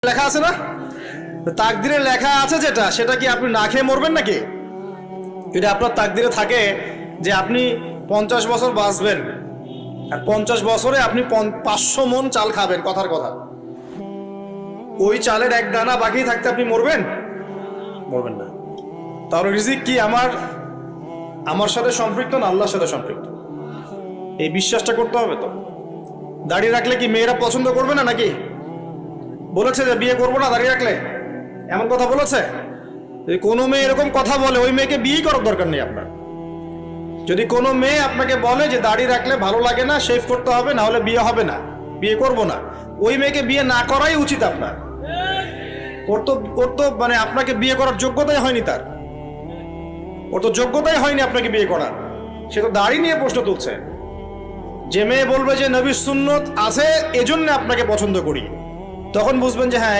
লেখা আছে না? তাকদিরে লেখা আছে যেটা, সেটা কি আপনি না খেয়ে মরবেন নাকি? যদি আপনার তাকদিরে থাকে যে আপনি 50 বছর বাঁচবেন আর 50 বছরে আপনি 500 মন চাল খাবেন, কথার কথা, ওই চালের এক দানা বাকি থাকতে আপনি মরবেন? মরবেন না। তাহলে রিজিক কি আমার সাথে সম্পৃক্ত না আল্লাহর সাথে সম্পৃক্ত? এই বিশ্বাসটা করতে হবে। তো দাড়ি রাখলে কি মেয়েরা পছন্দ করবে না নাকি? বলেছে যে বিয়ে করবো না দাঁড়িয়ে রাখলে, এমন কথা বলেছে? যদি কোনো মেয়ে এরকম কথা বলে, ওই মেয়েকে বিয়ে করার দরকার নেই আপনার। যদি কোনো মেয়ে আপনাকে বলে যে দাড়ি রাখলে ভালো লাগে না, শেভ করতে হবে, না হলে বিয়ে হবে না, বিয়ে করব না, ওই মেয়েকে বিয়ে না করাই উচিত আপনার। ওর তো মানে আপনাকে বিয়ে করার যোগ্যতাই হয়নি, ওর তো যোগ্যতাই হয়নি আপনাকে বিয়ে করার। সে তো দাড়ি নিয়ে প্রশ্ন তুলছে। যে মেয়ে বলবে যে নবীর সুন্নত আছে এজন্য আপনাকে পছন্দ করি, তখন বুঝবেন যে হ্যাঁ,